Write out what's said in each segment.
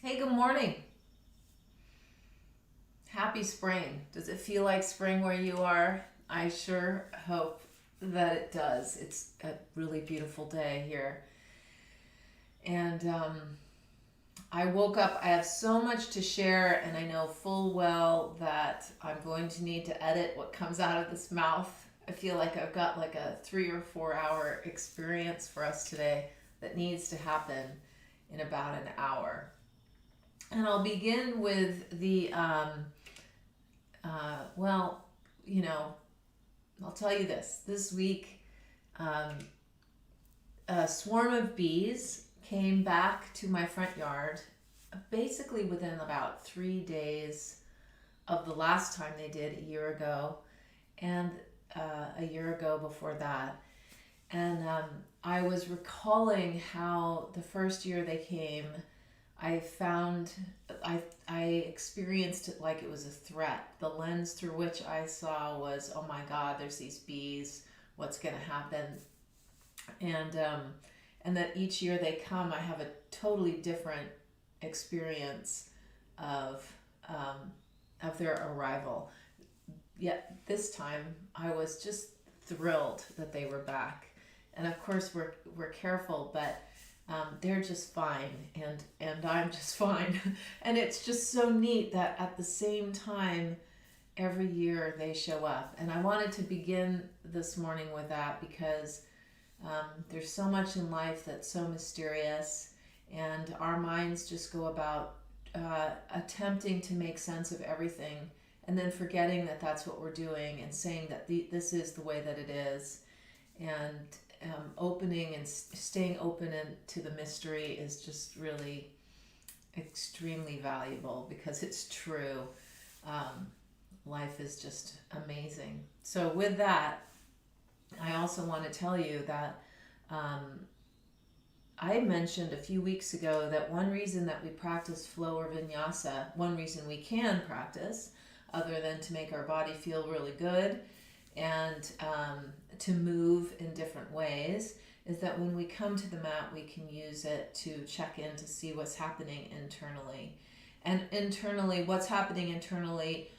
Hey, good morning. Happy spring. Does it feel like spring where you are? I sure hope that it does. It's a really beautiful day here. And I woke up, I have so much to share, and I know full well that I'm going to need to edit what comes out of this mouth. I feel like I've got like a 3 or 4 hour experience for us today that needs to happen in about an hour. And I'll begin with the, well, you know, I'll tell you this. This week, um, a swarm of bees came back to my front yard basically within about 3 days of the last time they did a year ago and a year ago before that. And I was recalling how the first year they came, I found I experienced it like it was a threat. The lens through which I saw was, oh my God, there's these bees. What's going to happen? And that each year they come, I have a totally different experience of their arrival. Yet this time, I was just thrilled that they were back. And of course, we're careful, but they're just fine, and I'm just fine. And it's just so neat that at the same time, every year they show up. And I wanted to begin this morning with that because there's so much in life that's so mysterious, and our minds just go about attempting to make sense of everything, and then forgetting that that's what we're doing, and saying that this is the way that it is. And opening and staying open to the mystery is just really extremely valuable because it's true. Life is just amazing. So with that, I also want to tell you that I mentioned a few weeks ago that one reason that we practice flow or vinyasa, one reason we can practice, other than to make our body feel really good and to move in different ways, is that when we come to the mat, we can use it to check in to see what's happening internally. And internally, what's happening internally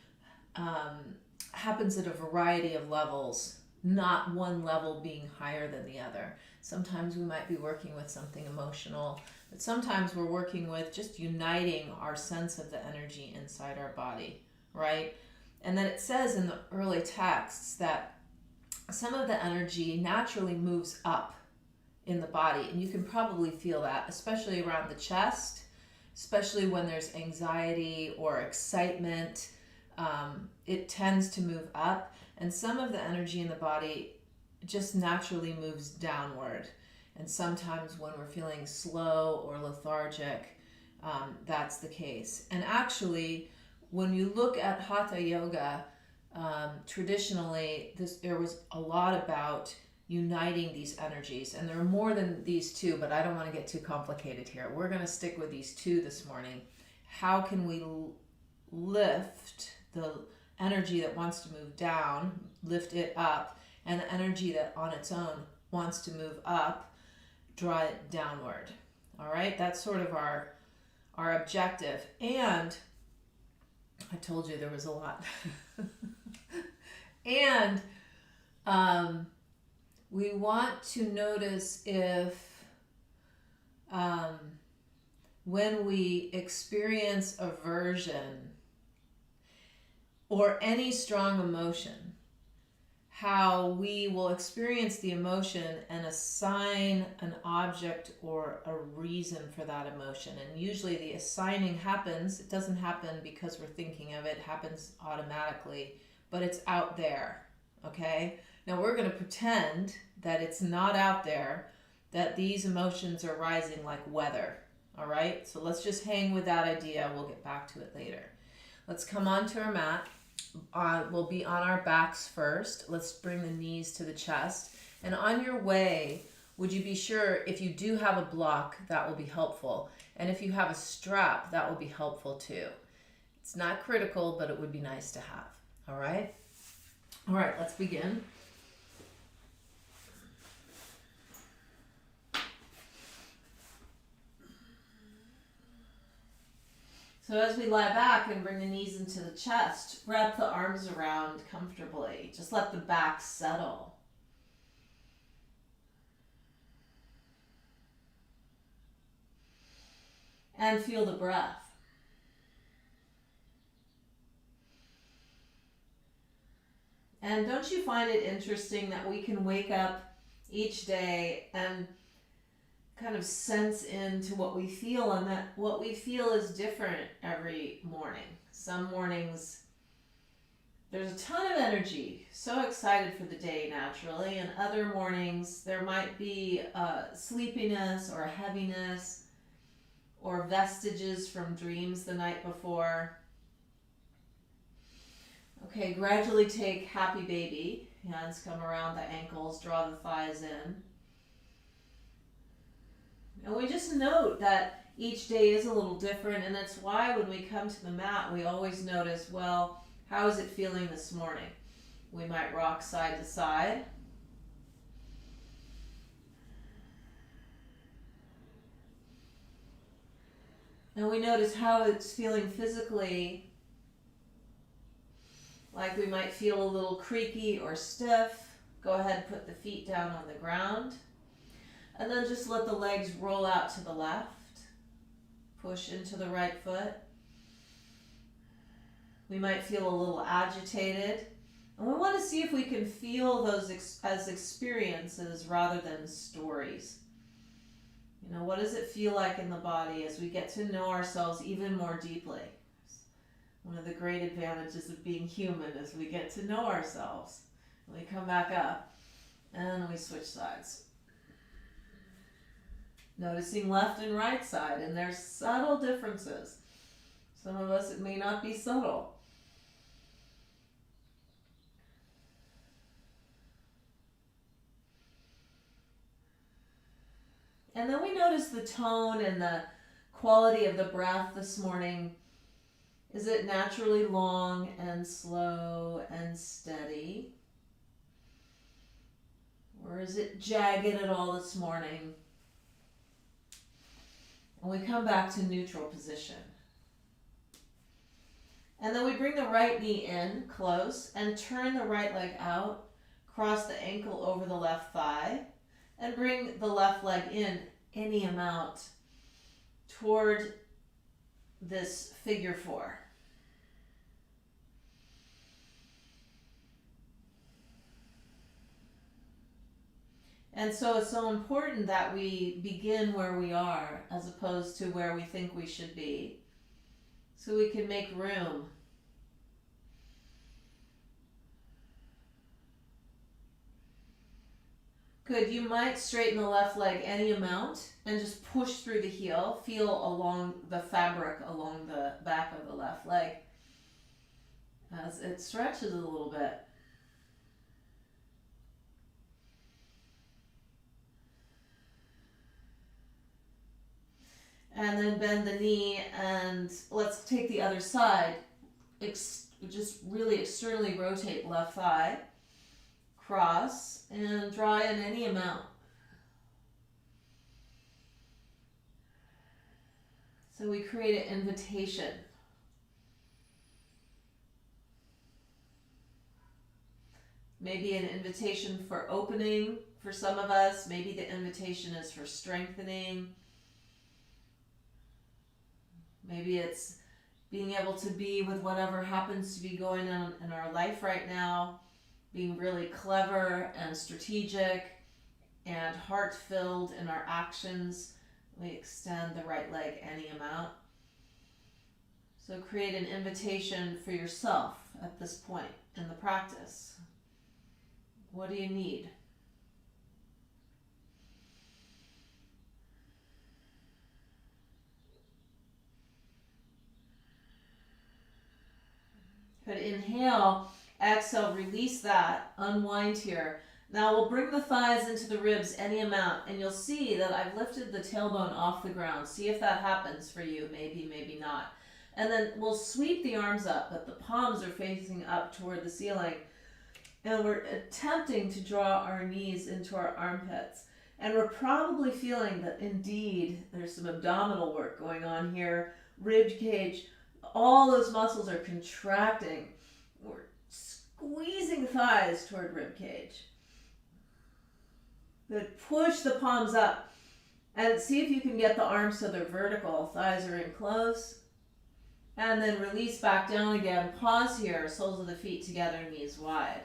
happens at a variety of levels, not one level being higher than the other. Sometimes we might be working with something emotional, but sometimes we're working with just uniting our sense of the energy inside our body, right? And then it says in the early texts that some of the energy naturally moves up in the body, and you can probably feel that, especially around the chest, especially when there's anxiety or excitement. It tends to move up, and some of the energy in the body just naturally moves downward. And sometimes when we're feeling slow or lethargic, that's the case. And actually, when you look at Hatha Yoga, traditionally, there was a lot about uniting these energies. And there are more than these two, but I don't want to get too complicated here. We're going to stick with these two this morning. How can we lift the energy that wants to move down, lift it up, and the energy that on its own wants to move up, draw it downward? All right, that's sort of our objective. And I told you there was a lot. And we want to notice if when we experience aversion or any strong emotion, how we will experience the emotion and assign an object or a reason for that emotion. And usually the assigning happens, it doesn't happen because we're thinking of it, it happens automatically, but it's out there, okay? Now we're going to pretend that it's not out there, that these emotions are rising like weather, all right? So let's just hang with that idea. We'll get back to it later. Let's come onto our mat. We'll be on our backs first. Let's bring the knees to the chest. And on your way, would you be sure, if you do have a block, that will be helpful. And if you have a strap, that will be helpful too. It's not critical, but it would be nice to have. All right? All right, let's begin. So as we lie back and bring the knees into the chest, wrap the arms around comfortably. Just let the back settle. And feel the breath. And don't you find it interesting that we can wake up each day and kind of sense into what we feel, and that what we feel is different every morning. Some mornings there's a ton of energy, so excited for the day naturally, and other mornings there might be sleepiness or heaviness or vestiges from dreams the night before. Okay, gradually take happy baby. Hands come around the ankles, draw the thighs in. And we just note that each day is a little different, and that's why when we come to the mat, we always notice, well, how is it feeling this morning? We might rock side to side. And we notice how it's feeling physically. Like we might feel a little creaky or stiff. Go ahead and put the feet down on the ground. And then just let the legs roll out to the left. Push into the right foot. We might feel a little agitated. And we want to see if we can feel those as experiences rather than stories. You know, what does it feel like in the body as we get to know ourselves even more deeply? One of the great advantages of being human is we get to know ourselves. We come back up and we switch sides. Noticing left and right side, and there's subtle differences. Some of us, it may not be subtle. And then we notice the tone and the quality of the breath this morning. Is it naturally long and slow and steady? Or is it jagged at all this morning? And we come back to neutral position. And then we bring the right knee in close and turn the right leg out, cross the ankle over the left thigh, and bring the left leg in any amount toward this figure four. And so it's so important that we begin where we are as opposed to where we think we should be, so we can make room. Good. You might straighten the left leg any amount and just push through the heel. Feel along the fabric along the back of the left leg as it stretches a little bit. And then bend the knee, and let's take the other side. Just really externally rotate left thigh. Cross and draw in any amount. So we create an invitation. Maybe an invitation for opening for some of us. Maybe the invitation is for strengthening. Maybe it's being able to be with whatever happens to be going on in our life right now. Being really clever and strategic and heart-filled in our actions. We extend the right leg any amount. So create an invitation for yourself at this point in the practice. What do you need? Good. Inhale. Exhale, release that, unwind here. Now we'll bring the thighs into the ribs any amount, and you'll see that I've lifted the tailbone off the ground. See if that happens for you, maybe, maybe not. And then we'll sweep the arms up, but the palms are facing up toward the ceiling. And we're attempting to draw our knees into our armpits. And we're probably feeling that indeed there's some abdominal work going on here. Rib cage all those muscles are contracting. We're squeezing thighs toward rib cage. Good. Push the palms up and see if you can get the arms so they're vertical. Thighs are in close. And then release back down again. Pause here. Soles of the feet together, knees wide.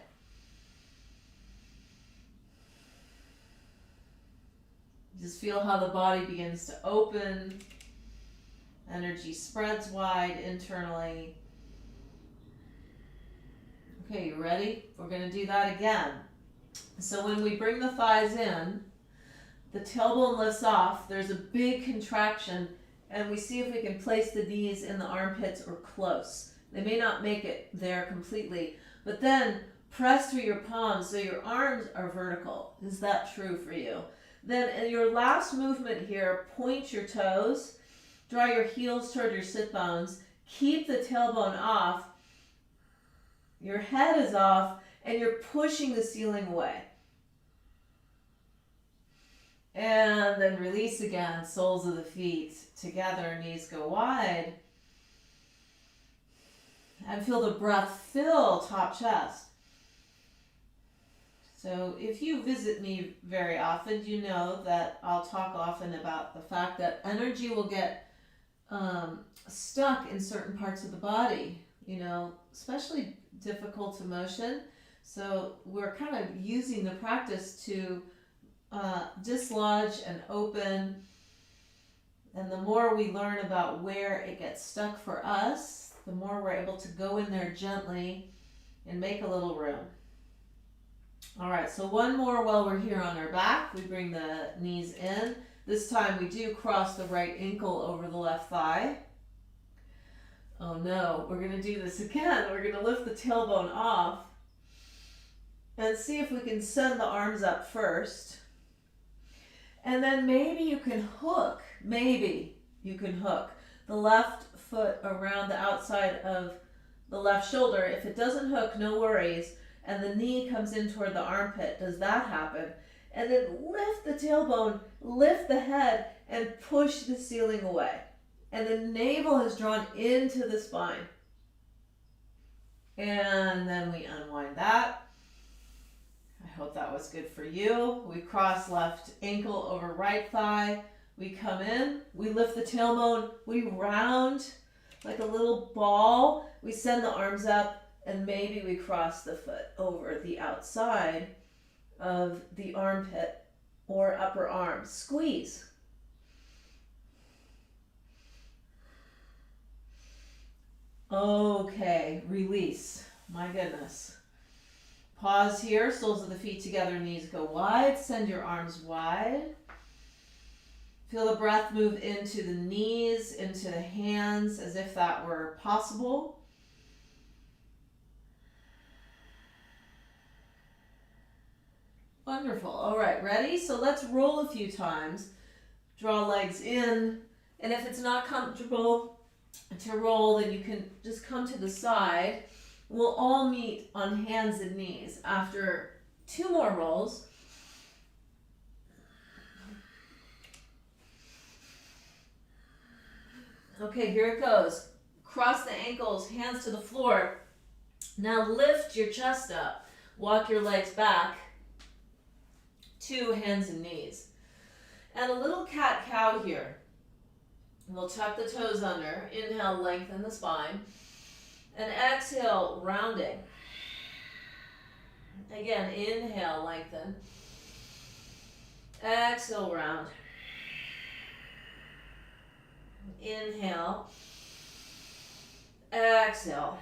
Just feel how the body begins to open. Energy spreads wide internally. Okay, you ready? We're going to do that again. So when we bring the thighs in, the tailbone lifts off, there's a big contraction, and we see if we can place the knees in the armpits or close. They may not make it there completely, but then press through your palms so your arms are vertical. Is that true for you? Then in your last movement here, point your toes, draw your heels toward your sit bones, keep the tailbone off, your head is off, and you're pushing the ceiling away. And then release again, soles of the feet together, knees go wide. And feel the breath fill top chest. So if you visit me very often, you know that I'll talk often about the fact that energy will get stuck in certain parts of the body, especially difficult emotion. So we're kind of using the practice to dislodge and open. And the more we learn about where it gets stuck for us, the more we're able to go in there gently and make a little room. All right, so one more while we're here on our back. We bring the knees in. This time we do cross the right ankle over the left thigh. Oh no, we're going to do this again. We're going to lift the tailbone off and see if we can send the arms up first. And then maybe you can hook the left foot around the outside of the left shoulder. If it doesn't hook, no worries. And the knee comes in toward the armpit. Does that happen? And then lift the tailbone, lift the head, and push the ceiling away. And the navel is drawn into the spine. And then we unwind that. I hope that was good for you. We cross left ankle over right thigh. We come in, we lift the tailbone, we round like a little ball. We send the arms up, and maybe we cross the foot over the outside of the armpit or upper arm. Squeeze. Okay, release. My goodness. Pause here, soles of the feet together, knees go wide. Send your arms wide. Feel the breath move into the knees, into the hands, as if that were possible. Wonderful. All right, ready? So let's roll a few times. Draw legs in, and if it's not comfortable to roll, then you can just come to the side. We'll all meet on hands and knees after 2 more rolls. Okay, here it goes. Cross the ankles, hands to the floor. Now lift your chest up. Walk your legs back to hands and knees. And a little cat-cow here. We'll tuck the toes under. Inhale, lengthen the spine. And exhale, rounding. Again, inhale, lengthen. Exhale, round. Inhale. Exhale.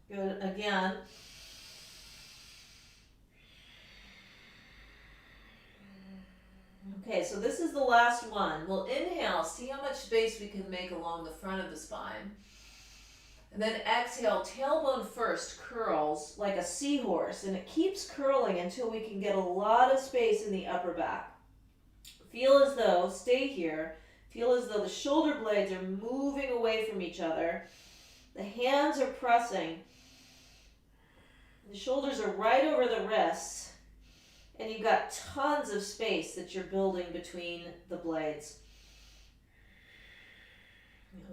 Good. Again. Okay, so this is the last one. We'll inhale, see how much space we can make along the front of the spine. And then exhale, tailbone first curls like a seahorse, and it keeps curling until we can get a lot of space in the upper back. Feel as though, stay here, feel as though the shoulder blades are moving away from each other. The hands are pressing. The shoulders are right over the wrists. And you've got tons of space that you're building between the blades.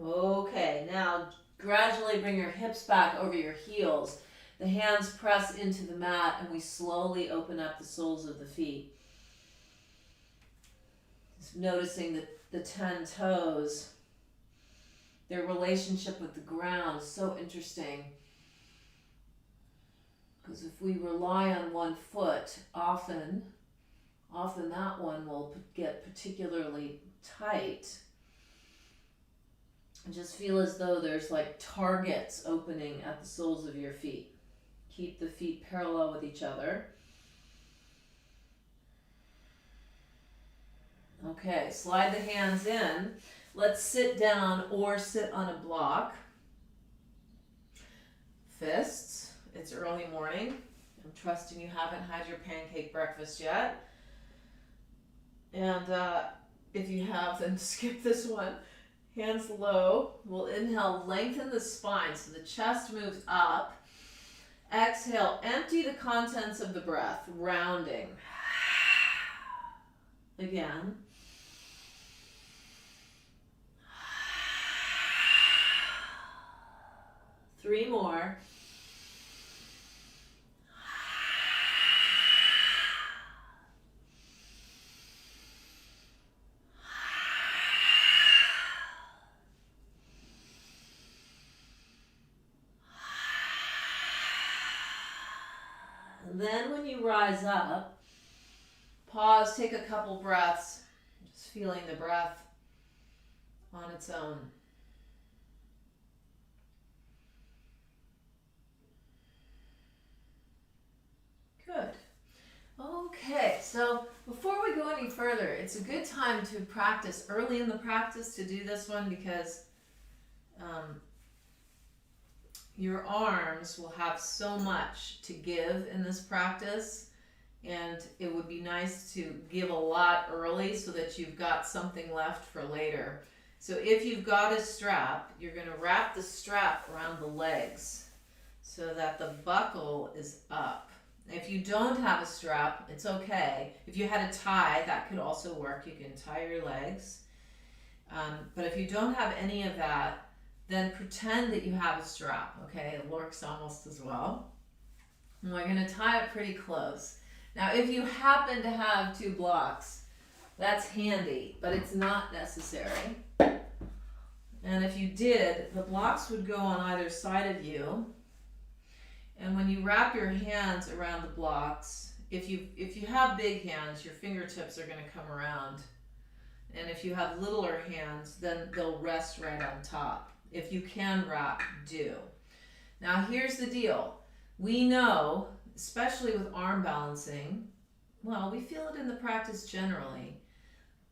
Okay, now gradually bring your hips back over your heels. The hands press into the mat and we slowly open up the soles of the feet. Just noticing the 10 toes, their relationship with the ground is so interesting. Because if we rely on one foot, often that one will get particularly tight. And just feel as though there's like targets opening at the soles of your feet. Keep the feet parallel with each other. Okay, slide the hands in. Let's sit down or sit on a block. Fists. It's early morning. I'm trusting you haven't had your pancake breakfast yet. And if you have, then skip this one. Hands low. We'll inhale, lengthen the spine so the chest moves up. Exhale, empty the contents of the breath, rounding. Again. Three more. And then when you rise up, pause, take a couple breaths, just feeling the breath on its own. Good. Okay, so before we go any further, it's a good time to practice early in the practice to do this one because your arms will have so much to give in this practice, and it would be nice to give a lot early so that you've got something left for later. So if you've got a strap, you're going to wrap the strap around the legs so that the buckle is up. If you don't have a strap, it's okay. If you had a tie, that could also work. You can tie your legs. But if you don't have any of that, then pretend that you have a strap, okay? It works almost as well. And we're going to tie it pretty close. Now, if you happen to have two blocks, that's handy, but it's not necessary. And if you did, the blocks would go on either side of you. And when you wrap your hands around the blocks, if you have big hands, your fingertips are going to come around. And if you have littler hands, then they'll rest right on top. If you can wrap, do. Now here's the deal. We know, especially with arm balancing, well, we feel it in the practice generally,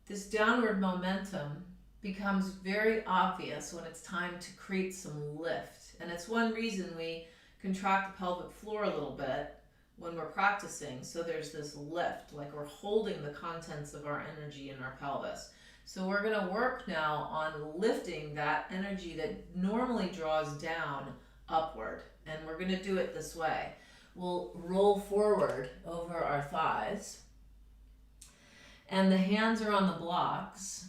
this downward momentum becomes very obvious when it's time to create some lift. And it's one reason we contract the pelvic floor a little bit when we're practicing, so there's this lift, like we're holding the contents of our energy in our pelvis. So we're going to work now on lifting that energy that normally draws down upward, and we're going to do it this way. We'll roll forward over our thighs, and the hands are on the blocks,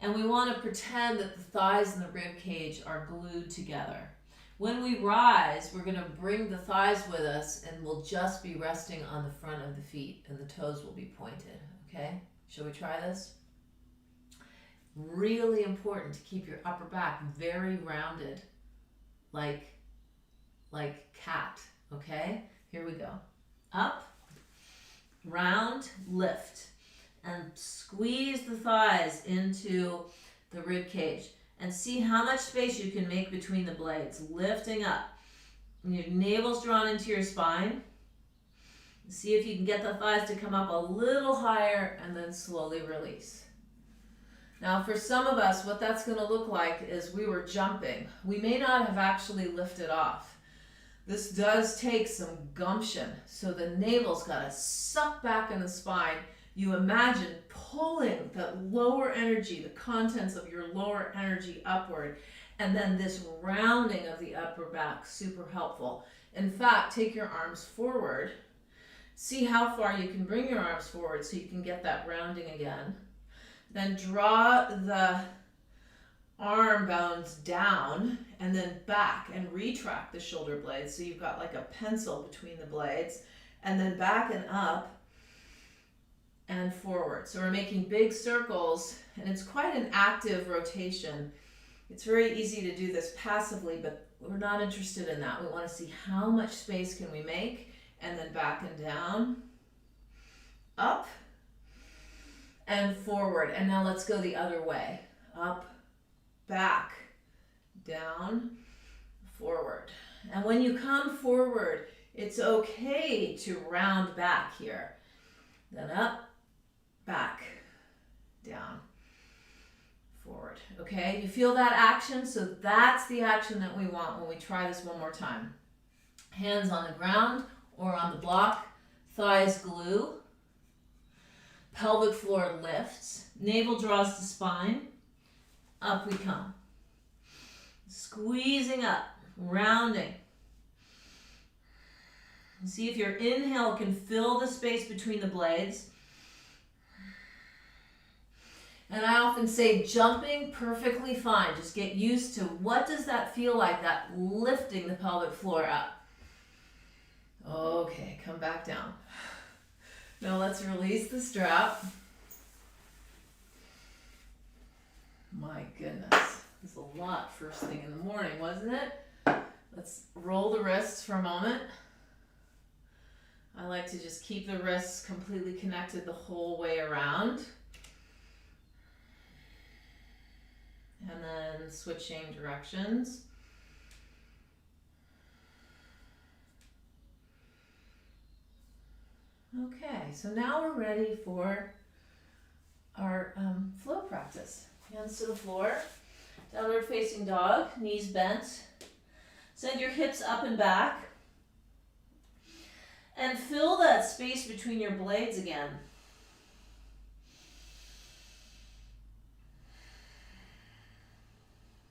and we want to pretend that the thighs and the rib cage are glued together. When we rise, we're going to bring the thighs with us, and we'll just be resting on the front of the feet, and the toes will be pointed, okay? Shall we try this? Really important to keep your upper back very rounded, like cat, okay? Here we go. Up, round, lift, and squeeze the thighs into the rib cage. And see how much space you can make between the blades, lifting up. And your navel's drawn into your spine. See if you can get the thighs to come up a little higher and then slowly release. Now for some of us, what that's going to look like is we were jumping. We may not have actually lifted off. This does take some gumption. So the navel's got to suck back in the spine. You imagine pulling that lower energy, the contents of your lower energy upward, and then this rounding of the upper back, super helpful. In fact, take your arms forward. See how far you can bring your arms forward so you can get that rounding again. Then draw the arm bones down and then back and retract the shoulder blades. So you've got like a pencil between the blades, and then back and up and forward. So we're making big circles, and it's quite an active rotation. It's very easy to do this passively, but we're not interested in that. We want to see how much space can we make, and then back and down, up and forward. And now let's go the other way. Up, back, down, forward. And when you come forward, it's okay to round back here. Then up, back, down, forward. Okay, you feel that action? So that's the action that we want when we try this one more time. Hands on the ground or on the block, thighs glue, pelvic floor lifts, navel draws to spine, up we come. Squeezing up, rounding. See if your inhale can fill the space between the blades. And I often say jumping, perfectly fine. Just get used to what does that feel like, that lifting the pelvic floor up. Okay, come back down. Now let's release the strap. My goodness, this was a lot first thing in the morning, wasn't it? Let's roll the wrists for a moment. I like to just keep the wrists completely connected the whole way around. And then switching directions. Okay, so now we're ready for our flow practice. Hands to the floor, downward facing dog, knees bent. Send your hips up and back. And fill that space between your blades again.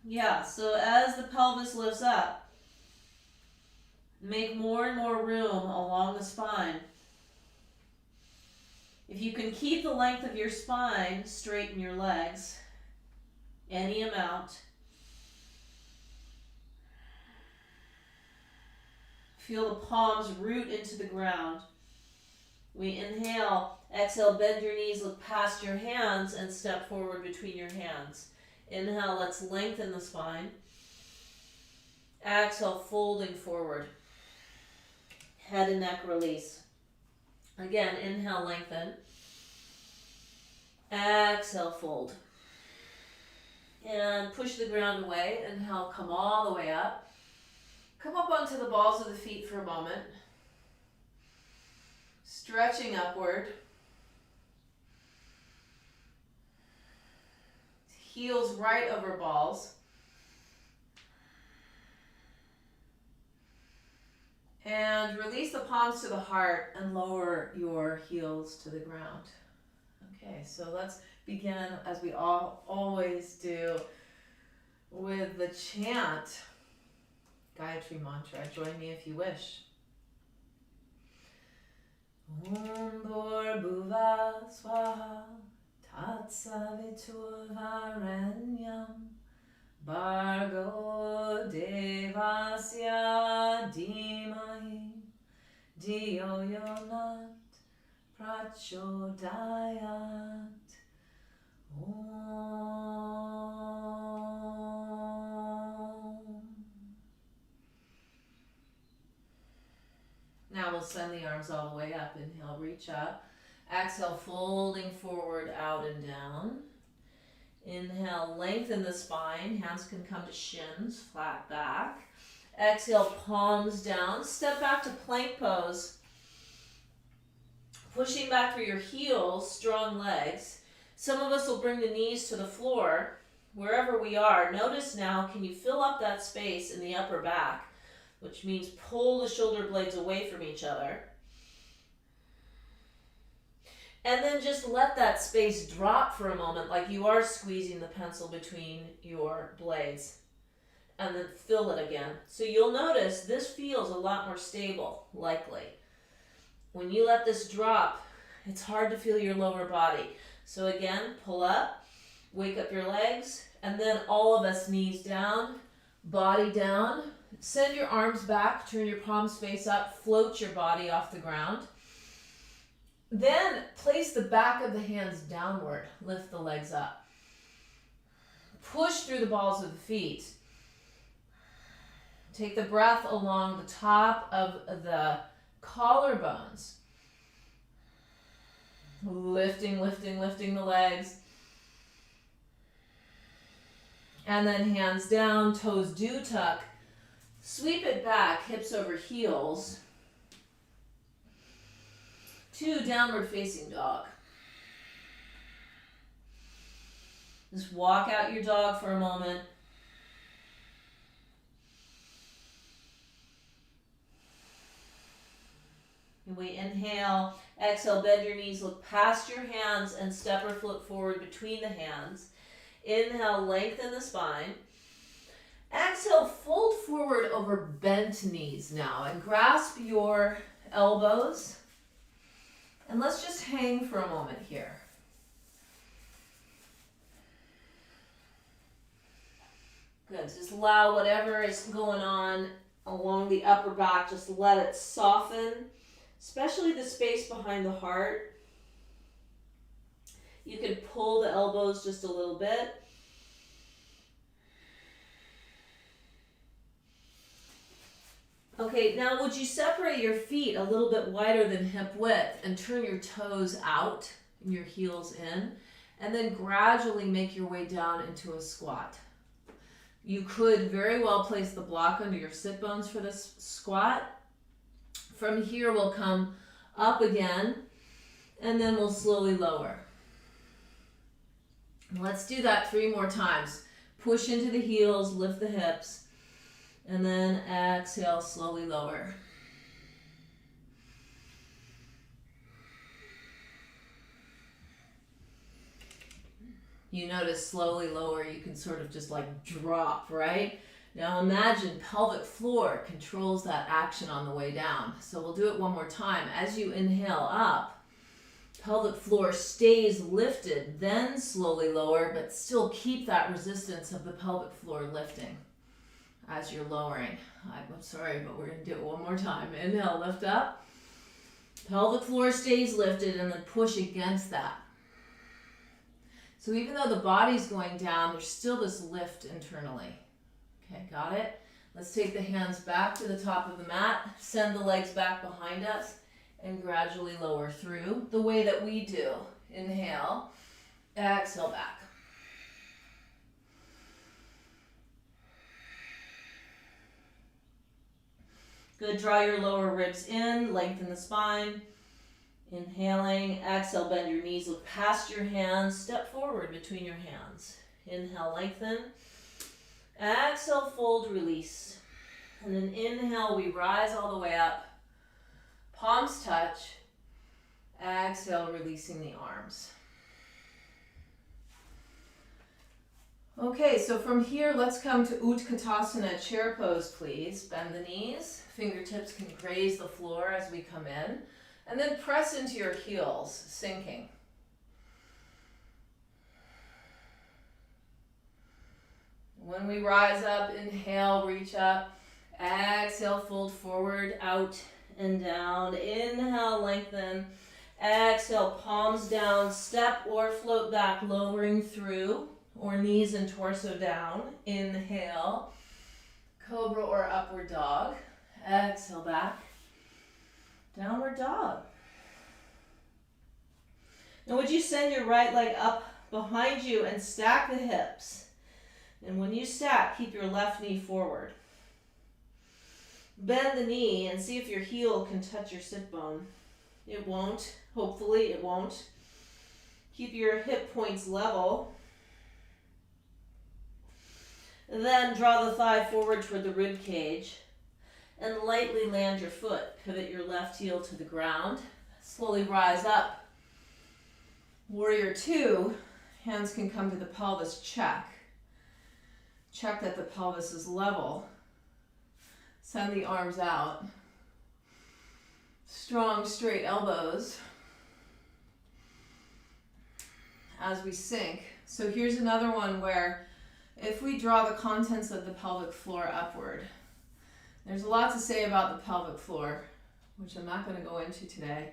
Yeah, so as the pelvis lifts up, make more and more room along the spine. If you can keep the length of your spine, straighten your legs, any amount. Feel the palms root into the ground. We inhale, exhale, bend your knees, look past your hands, and step forward between your hands. Inhale, let's lengthen the spine. Exhale, folding forward. Head and neck release. Again, inhale, lengthen. Exhale, fold. And push the ground away. Inhale, come all the way up. Come up onto the balls of the feet for a moment. Stretching upward. Heels right over balls. And release the palms to the heart and lower your heels to the ground. Okay, so let's begin as we always do with the chant. Gayatri mantra. Join me if you wish. Om Bhurbhuva Swaha Tatsaviturvarenyam Bhargo Devasya Dhimahi Dhiyo Yonat Prachodayat. Now we'll send the arms all the way up. Inhale, reach up. Exhale, folding forward, out and down. Inhale, lengthen the spine. Hands can come to shins, flat back. Exhale, palms down. Step back to plank pose. Pushing back through your heels, strong legs. Some of us will bring the knees to the floor, wherever we are. Notice now, can you fill up that space in the upper back? Which means pull the shoulder blades away from each other. And then just let that space drop for a moment, like you are squeezing the pencil between your blades. And then fill it again. So you'll notice this feels a lot more stable, likely. When you let this drop, it's hard to feel your lower body. So again, pull up, Wake up your legs, and then all of us knees down, body down. Send your arms back, turn your palms face up, float your body off the ground. Then place the back of the hands downward, lift the legs up. Push through the balls of the feet. Take the breath along the top of the collarbones. Lifting, lifting, lifting the legs. And then hands down, toes do tuck. Sweep it back, hips over heels. To downward facing dog. Just walk out your dog for a moment. And we inhale, exhale, bend your knees, look past your hands and step or float forward between the hands. Inhale, lengthen the spine. Exhale, fold forward over bent knees now and grasp your elbows. And let's just hang for a moment here. Good, just allow whatever is going on along the upper back, just let it soften, especially the space behind the heart. You can pull the elbows just a little bit. Okay, now would you separate your feet a little bit wider than hip width and turn your toes out and your heels in, and then gradually make your way down into a squat. You could very well place the block under your sit bones for this squat. From here we'll come up again, and then we'll slowly lower. Let's do that 3 more times. Push into the heels, lift the hips. And then exhale, slowly lower. You notice slowly lower, you can sort of just like drop, right? Now imagine pelvic floor controls that action on the way down. So we'll do it one more time. As you inhale up, pelvic floor stays lifted, then slowly lower, but still keep that resistance of the pelvic floor lifting. As you're lowering. I'm sorry, but we're going to do it one more time. Inhale, lift up. Pelvic floor stays lifted, and then push against that. So even though the body's going down, there's still this lift internally. Okay, got it? Let's take the hands back to the top of the mat, send the legs back behind us, and gradually lower through the way that we do. Inhale, exhale back. Good, draw your lower ribs in, lengthen the spine. Inhaling, exhale, bend your knees, look past your hands, step forward between your hands. Inhale, lengthen. Exhale, fold, release. And then inhale, we rise all the way up. Palms touch. Exhale, releasing the arms. Okay, so from here, let's come to Utkatasana, chair pose, please. Bend the knees, fingertips can graze the floor as we come in, and then press into your heels, sinking. When we rise up, inhale, reach up, exhale, fold forward, out and down. Inhale, lengthen, exhale, palms down, step or float back, lowering through. Or knees and torso down. Inhale, cobra or upward dog. Exhale back, downward dog. Now would you send your right leg up behind you and stack the hips? And when you stack, keep your left knee forward. Bend the knee and see if your heel can touch your sit bone. It won't, hopefully it won't. Keep your hip points level. Then draw the thigh forward toward the rib cage and lightly land your foot. Pivot your left heel to the ground. Slowly rise up. Warrior 2, hands can come to the pelvis, check. Check that the pelvis is level. Send the arms out. Strong, straight elbows. As we sink, So here's another one where if we draw the contents of the pelvic floor upward, there's a lot to say about the pelvic floor, which I'm not going to go into today,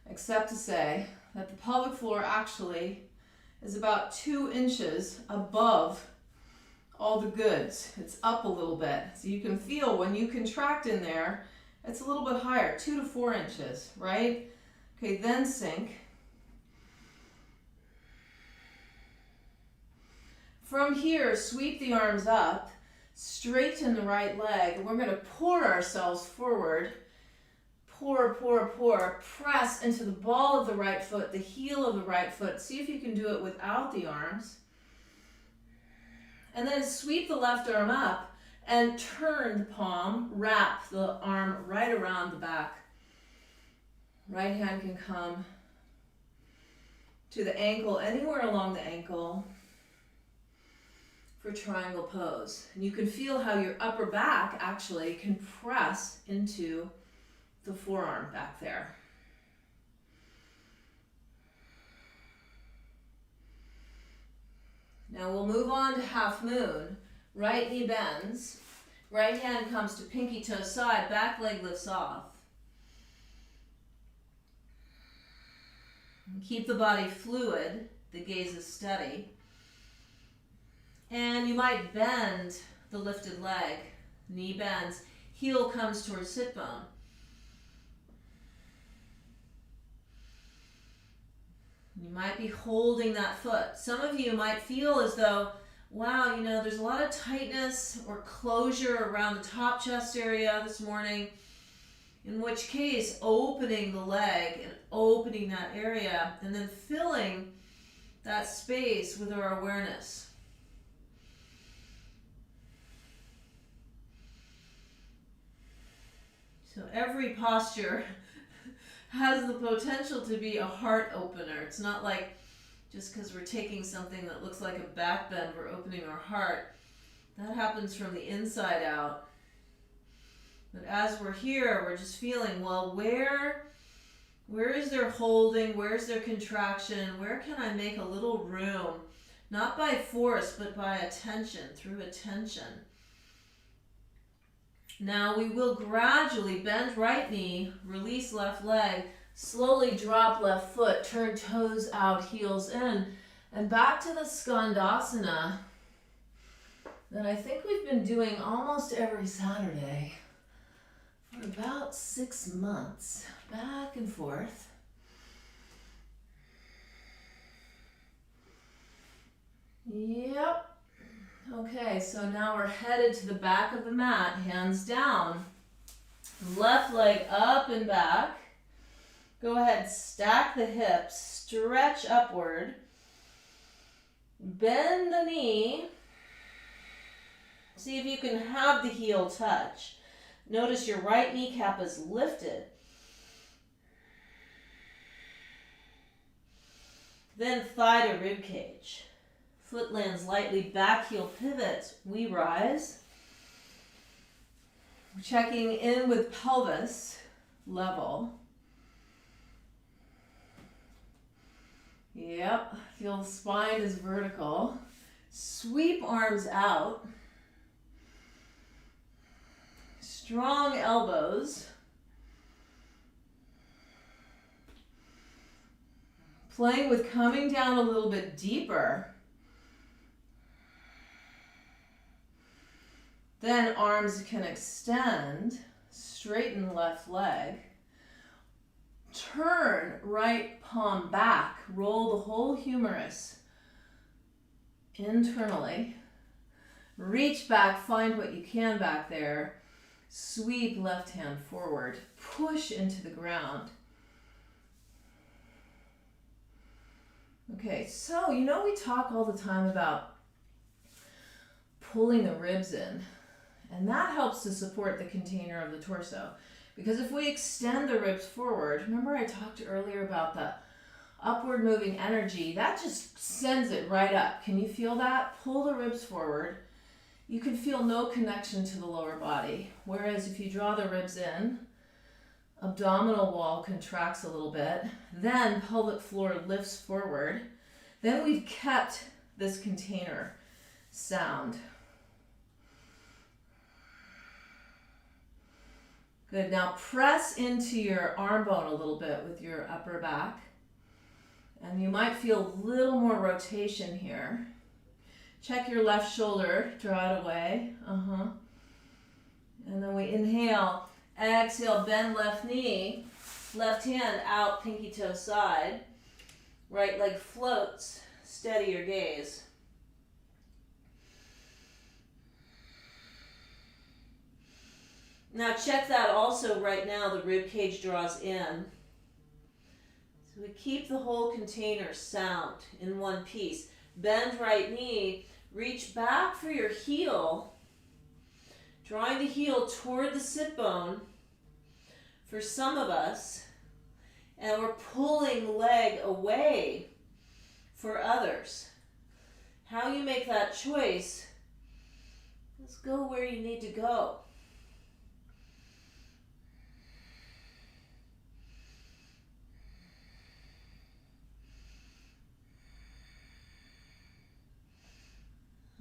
except to say that the pelvic floor actually is about 2 inches above all the goods. It's up a little bit. So you can feel when you contract in there, it's a little bit higher, 2 to 4 inches, right? Okay, then sink. From here, sweep the arms up, straighten the right leg, and we're going to pour ourselves forward. Pour, pour, pour. Press into the ball of the right foot, the heel of the right foot. See if you can do it without the arms. And then sweep the left arm up and turn the palm, wrap the arm right around the back. Right hand can come to the ankle, anywhere along the ankle for triangle pose. And you can feel how your upper back actually can press into the forearm back there. Now we'll move on to half moon. Right knee bends. Right hand comes to pinky toe side. Back leg lifts off. And keep the body fluid. The gaze is steady. And you might bend the lifted leg. Knee bends. Heel comes towards sit bone. You might be holding that foot. Some of you might feel as though, wow, you know, there's a lot of tightness or closure around the top chest area this morning. In which case, opening the leg and opening that area and then filling that space with our awareness. So every posture has the potential to be a heart opener. It's not like just because we're taking something that looks like a back bend, we're opening our heart. That happens from the inside out. But as we're here, we're just feeling, well, where is there holding? Where's there contraction? Where can I make a little room? Not by force, but by attention, through attention. Now we will gradually bend right knee, release left leg, slowly drop left foot, turn toes out, heels in, and back to the Skandasana that I think we've been doing almost every Saturday for about 6 months, back and forth. Yep. Okay, so now we're headed to the back of the mat, hands down. Left leg up and back. Go ahead, stack the hips, stretch upward. Bend the knee. See if you can have the heel touch. Notice your right kneecap is lifted. Then thigh to rib cage. Foot lands lightly, back heel pivots. We rise. Checking in with pelvis level. Yep, feel spine is vertical. Sweep arms out. Strong elbows. Playing with coming down a little bit deeper. Then arms can extend, straighten left leg, turn right palm back, roll the whole humerus internally, reach back, find what you can back there, sweep left hand forward, push into the ground. Okay, so you know we talk all the time about pulling the ribs in. And that helps to support the container of the torso. Because if we extend the ribs forward, remember I talked earlier about the upward moving energy, that just sends it right up. Can you feel that? Pull the ribs forward. You can feel no connection to the lower body. Whereas if you draw the ribs in, abdominal wall contracts a little bit, then pelvic floor lifts forward. Then we've kept this container sound. Good. Now press into your arm bone a little bit with your upper back. And you might feel a little more rotation here. Check your left shoulder, draw it away. And then we inhale, exhale, bend left knee, left hand out, pinky toe side. Right leg floats, steady your gaze. Now check that also right now, the rib cage draws in. So we keep the whole container sound in one piece. Bend right knee, reach back for your heel, drawing the heel toward the sit bone for some of us, and we're pulling leg away for others. How you make that choice, let's go where you need to go.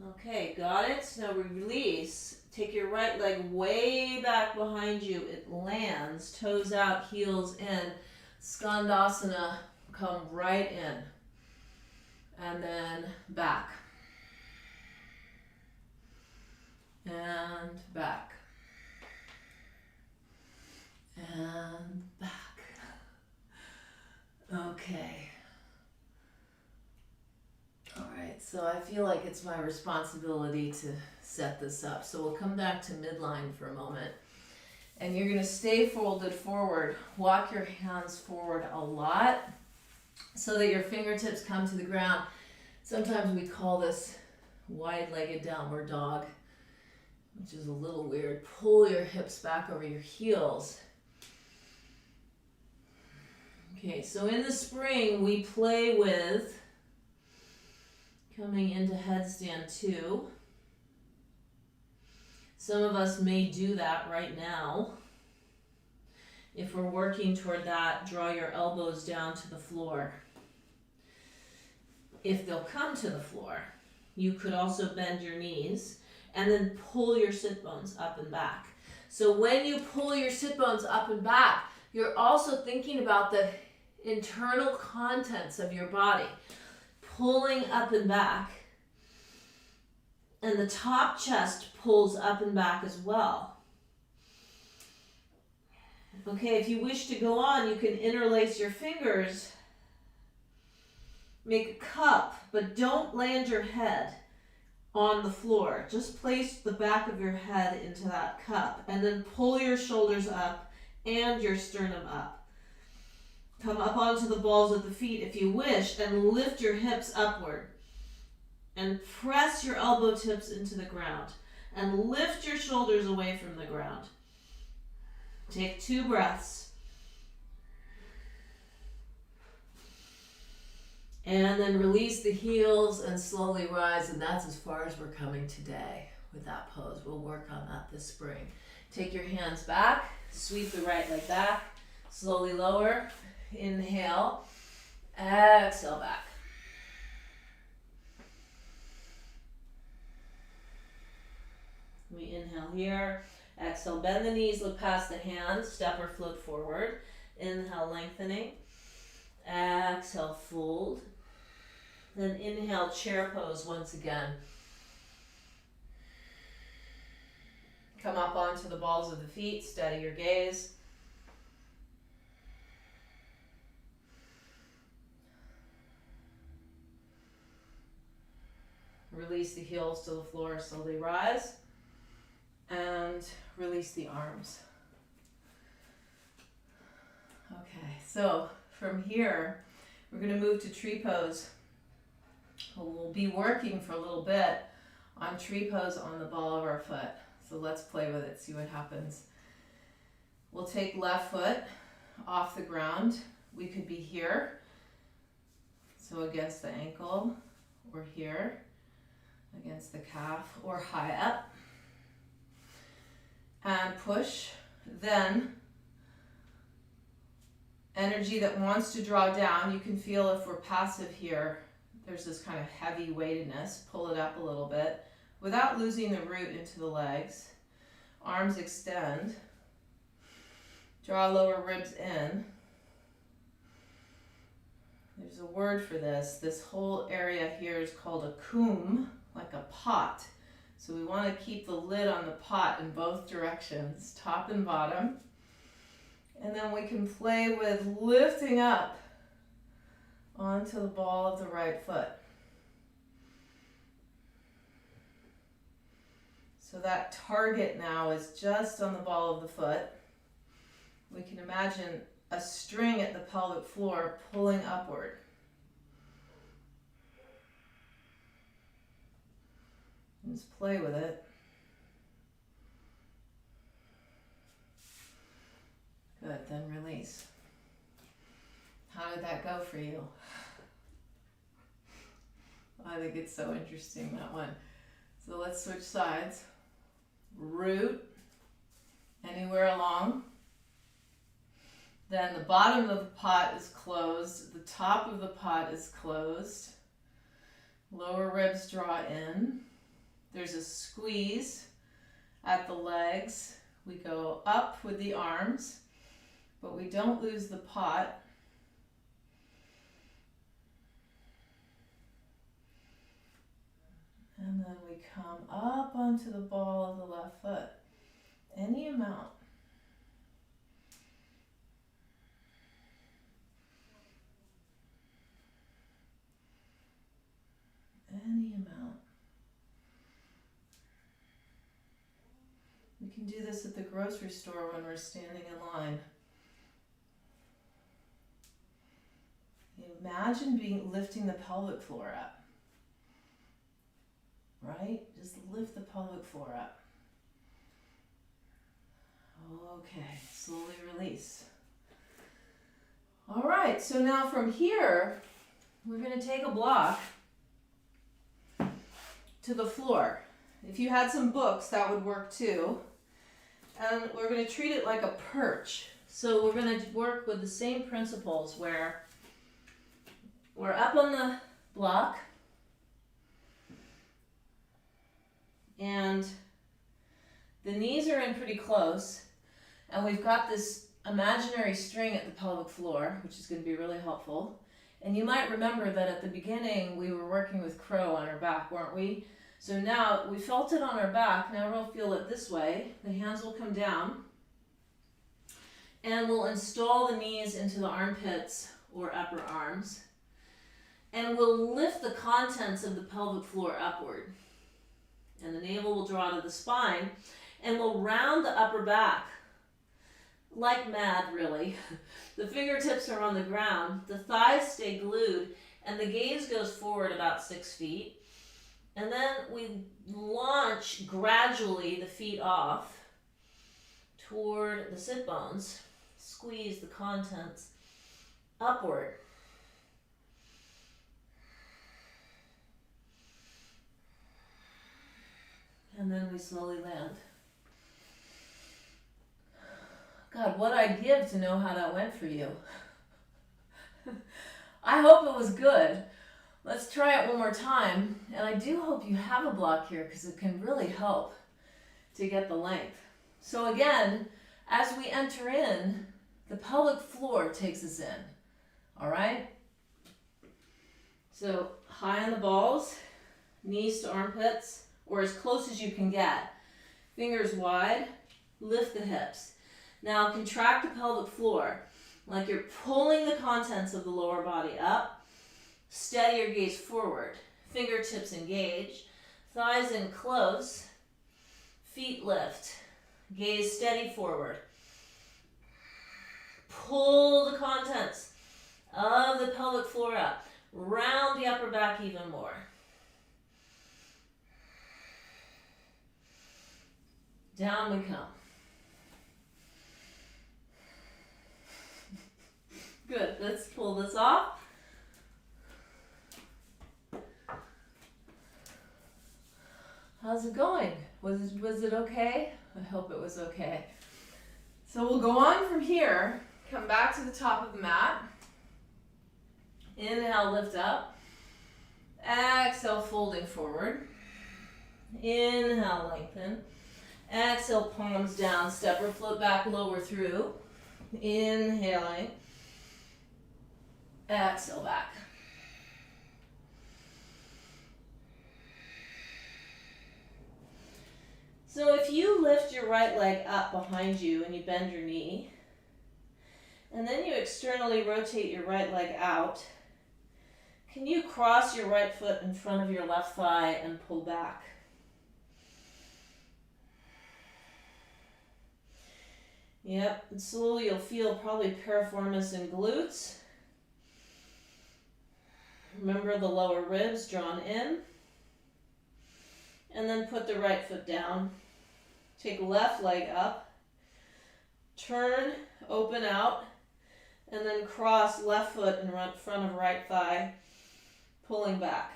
Okay, got it? Now we release. Take your right leg way back behind you. It lands, toes out, heels in. Skandasana, come right in. And then back. And back. And back. Okay. All right, so I feel like it's my responsibility to set this up. So we'll come back to midline for a moment. And you're going to stay folded forward. Walk your hands forward a lot so that your fingertips come to the ground. Sometimes we call this wide-legged downward dog, which is a little weird. Pull your hips back over your heels. Okay, so in the spring, we play with coming into headstand 2. Some of us may do that right now. If we're working toward that, draw your elbows down to the floor. If they'll come to the floor, you could also bend your knees and then pull your sit bones up and back. So when you pull your sit bones up and back, you're also thinking about the internal contents of your body. Pulling up and back, and the top chest pulls up and back as well. Okay, if you wish to go on, you can interlace your fingers, make a cup, but don't land your head on the floor. Just place the back of your head into that cup, and then pull your shoulders up and your sternum up. Come up onto the balls of the feet if you wish, and lift your hips upward. And press your elbow tips into the ground. And lift your shoulders away from the ground. Take 2 breaths. And then release the heels and slowly rise, and that's as far as we're coming today with that pose. We'll work on that this spring. Take your hands back, sweep the right leg back, slowly lower. Inhale, exhale back. We inhale here, exhale, bend the knees, look past the hands, step or float forward. Inhale, lengthening. Exhale, fold. Then inhale, chair pose once again. Come up onto the balls of the feet, steady your gaze. Release the heels to the floor, slowly rise, and release the arms. Okay, so from here, we're going to move to tree pose. We'll be working for a little bit on tree pose on the ball of our foot. So let's play with it, see what happens. We'll take left foot off the ground. We could be here, so against the ankle, or here, against the calf, or high up. And push. Then energy that wants to draw down, you can feel if we're passive here, there's this kind of heavy weightedness. Pull it up a little bit without losing the root into the legs. Arms extend. Draw lower ribs in. There's a word for this. This whole area here is called a coombe, like a pot. So we want to keep the lid on the pot in both directions, top and bottom. And then we can play with lifting up onto the ball of the right foot. So that target now is just on the ball of the foot. We can imagine a string at the pelvic floor pulling upward. And just play with it. Good, then release. How did that go for you? I think it's so interesting, that one. So let's switch sides. Root, anywhere along. Then the bottom of the pot is closed. The top of the pot is closed. Lower ribs draw in. There's a squeeze at the legs. We go up with the arms, but we don't lose the pot. And then we come up onto the ball of the left foot. Any amount. Any amount. We can do this at the grocery store when we're standing in line. Imagine lifting the pelvic floor up. Right? Just lift the pelvic floor up. Okay, slowly release. All right, so now from here, we're going to take a block to the floor. If you had some books, that would work too. And we're going to treat it like a perch. So we're going to work with the same principles where we're up on the block and the knees are in pretty close, and we've got this imaginary string at the pelvic floor, which is going to be really helpful. And you might remember that at the beginning we were working with crow on our back, weren't we? So now we felt it on our back. Now we'll feel it this way. The hands will come down, and we'll install the knees into the armpits or upper arms, and we'll lift the contents of the pelvic floor upward. And the navel will draw to the spine, and we'll round the upper back like mad, really. The fingertips are on the ground, the thighs stay glued, and the gaze goes forward about 6 feet. And then we launch gradually the feet off toward the sit bones, squeeze the contents upward. And then we slowly land. God, what I'd give to know how that went for you. I hope it was good. Let's try it one more time. And I do hope you have a block here because it can really help to get the length. So again, as we enter in, the pelvic floor takes us in. All right? So high on the balls, knees to armpits, or as close as you can get. Fingers wide, lift the hips. Now contract the pelvic floor like you're pulling the contents of the lower body up. Steady your gaze forward. Fingertips engage. Thighs in close. Feet lift. Gaze steady forward. Pull the contents of the pelvic floor up. Round the upper back even more. Down we come. Good, let's pull this off. How's it going? Was it okay? I hope it was okay. So we'll go on from here, come back to the top of the mat. Inhale, lift up. Exhale, folding forward. Inhale, lengthen. Exhale, palms down, step or float back, lower through. Inhaling. Exhale, back. So if you lift your right leg up behind you and you bend your knee, and then you externally rotate your right leg out, can you cross your right foot in front of your left thigh and pull back? Yep, and slowly you'll feel probably piriformis and glutes. Remember the lower ribs drawn in. And then put the right foot down. Take left leg up. Turn, open out. And then cross left foot in front of right thigh, pulling back.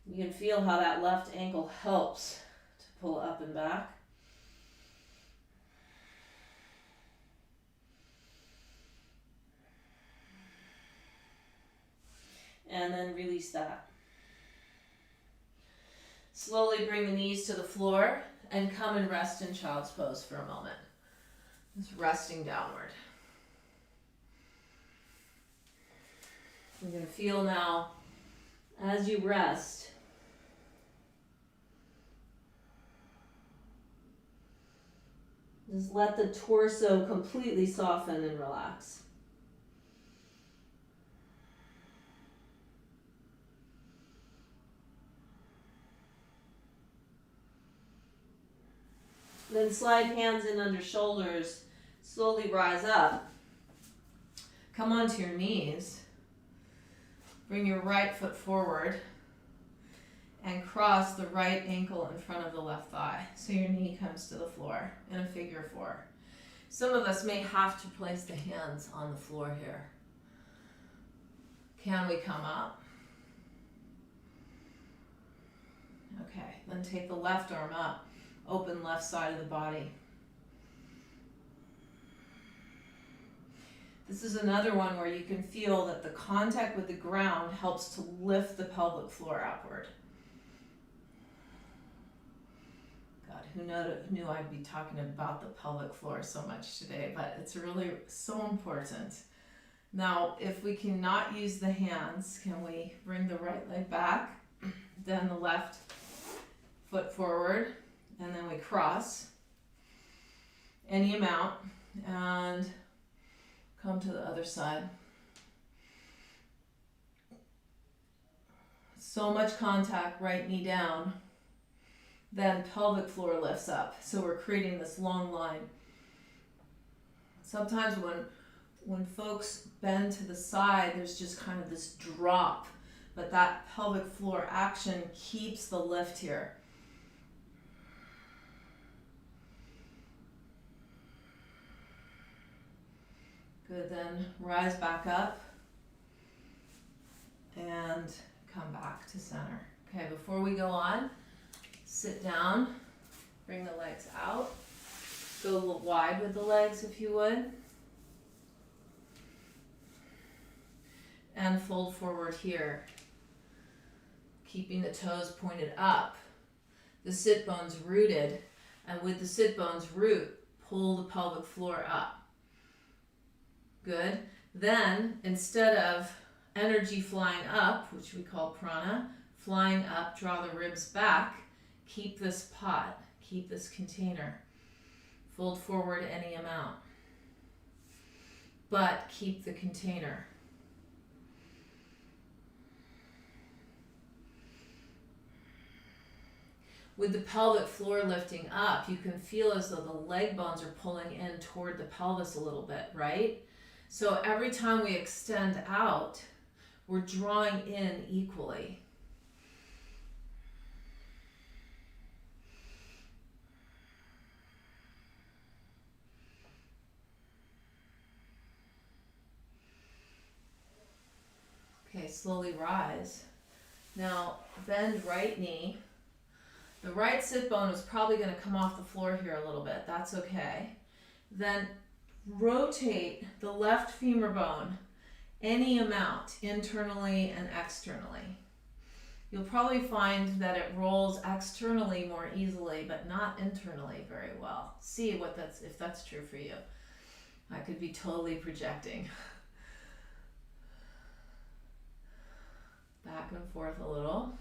You can feel how that left ankle helps to pull up and back. And then release that. Slowly bring the knees to the floor and come and rest in child's pose for a moment. Just resting downward. You're going to feel now as you rest, just let the torso completely soften and relax. Then slide hands in under shoulders, slowly rise up. Come onto your knees. Bring your right foot forward and cross the right ankle in front of the left thigh. So your knee comes to the floor in a figure four. Some of us may have to place the hands on the floor here. Can we come up? Okay, then take the left arm up. Open left side of the body. This is another one where you can feel that the contact with the ground helps to lift the pelvic floor outward. God, who knew I'd be talking about the pelvic floor so much today, but it's really so important. Now, if we cannot use the hands, can we bring the right leg back, then the left foot forward, and then we cross any amount and come to the other side. So much contact, right knee down, then pelvic floor lifts up. So we're creating this long line. Sometimes when folks bend to the side, there's just kind of this drop, but that pelvic floor action keeps the lift here. Good, then rise back up and come back to center. Okay, before we go on, sit down, bring the legs out, go a little wide with the legs if you would, and fold forward here, keeping the toes pointed up, the sit bones rooted, and with the sit bones root, pull the pelvic floor up. Good. Then, instead of energy flying up, which we call prana, flying up, draw the ribs back, keep this pot, keep this container. Fold forward any amount, but keep the container. With the pelvic floor lifting up, you can feel as though the leg bones are pulling in toward the pelvis a little bit, right? So every time we extend out, we're drawing in equally. Okay, slowly rise. Now bend right knee. The right sit bone is probably going to come off the floor here a little bit. That's okay. Then rotate the left femur bone any amount, internally and externally. You'll probably find that it rolls externally more easily, but not internally very well. See if that's true for you. I could be totally projecting. Back and forth a little.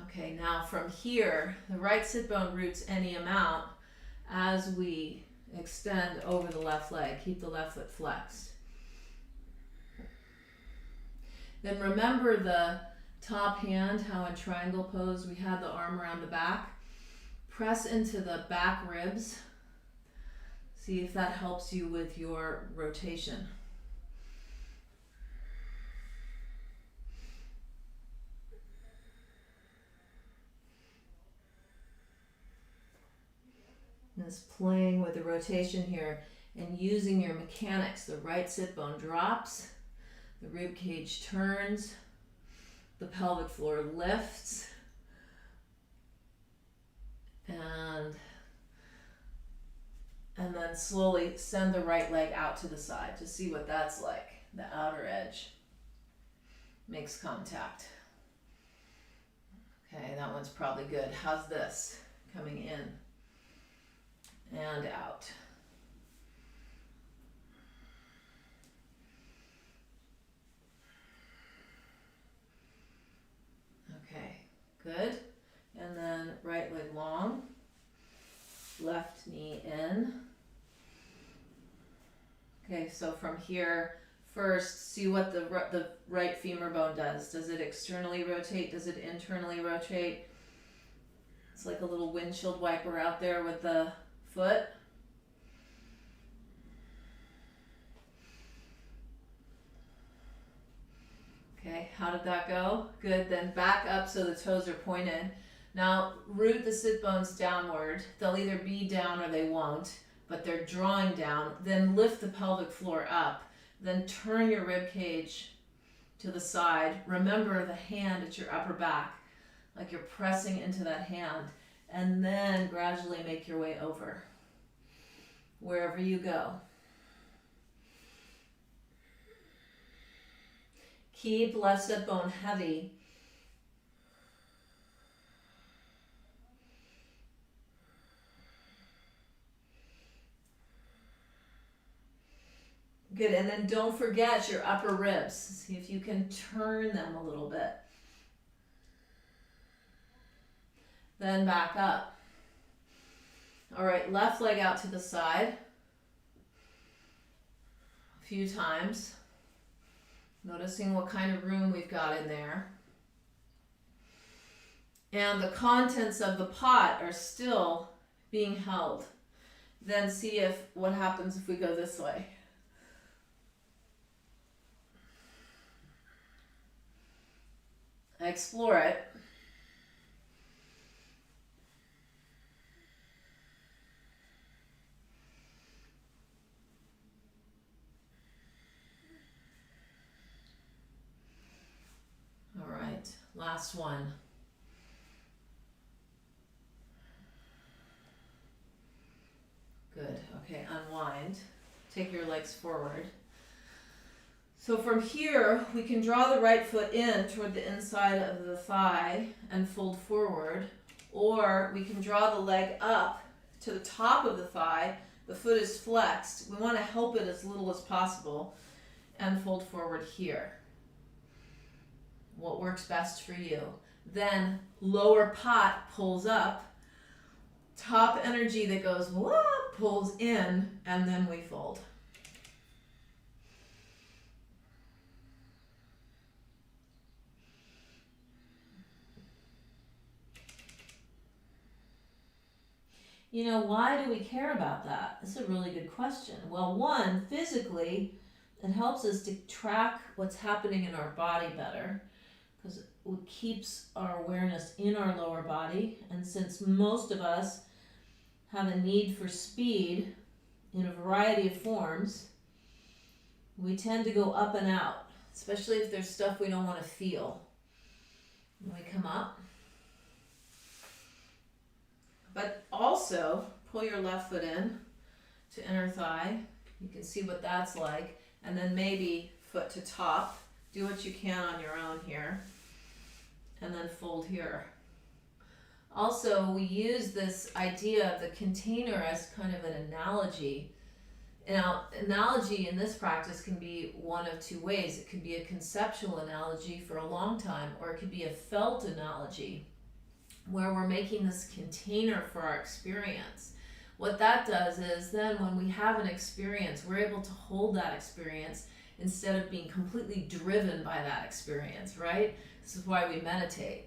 Okay, now from here, the right sit bone roots any amount as we extend over the left leg. Keep the left foot flexed. Then remember the top hand, how in triangle pose we had the arm around the back. Press into the back ribs. See if that helps you with your rotation. Just playing with the rotation here and using your mechanics. The right sit bone drops, the rib cage turns, the pelvic floor lifts, and then slowly send the right leg out to the side to see what that's like. The outer edge makes contact. Okay, that one's probably good. How's this? Coming in and out. Okay, good. And then right leg long, left knee in. Okay, so from here, first, see what the right femur bone does. Does it externally rotate? Does it internally rotate? It's like a little windshield wiper out there with the foot. Okay, how did that go? Good, then back up so the toes are pointed. Now root the sit bones downward. They'll either be down or they won't, but they're drawing down. Then lift the pelvic floor up. Then turn your rib cage to the side. Remember the hand at your upper back, like you're pressing into that hand. And then gradually make your way over, wherever you go. Keep left sit bone heavy. Good, and then don't forget your upper ribs. See if you can turn them a little bit. Then back up. All right, left leg out to the side. A few times. Noticing what kind of room we've got in there. And the contents of the pot are still being held. Then see what happens if we go this way. Explore it. All right, last one. Good, okay, unwind. Take your legs forward. So from here, we can draw the right foot in toward the inside of the thigh and fold forward, or we can draw the leg up to the top of the thigh. The foot is flexed. We want to help it as little as possible and fold forward here. What works best for you. Then lower pot pulls up, top energy that goes whoop, pulls in, and then we fold. You know, why do we care about that? That's a really good question. Well, one, physically, it helps us to track what's happening in our body better, because it keeps our awareness in our lower body. And since most of us have a need for speed in a variety of forms, we tend to go up and out, especially if there's stuff we don't want to feel. When we come up. But also, pull your left foot in to inner thigh You can see what that's like. And then maybe foot to top. Do what you can on your own here. And then fold here. Also, we use this idea of the container as kind of an analogy. Now, analogy in this practice can be one of two ways. It could be a conceptual analogy for a long time, or it could be a felt analogy, where we're making this container for our experience. What that does is then when we have an experience, we're able to hold that experience instead of being completely driven by that experience, right? This is why we meditate.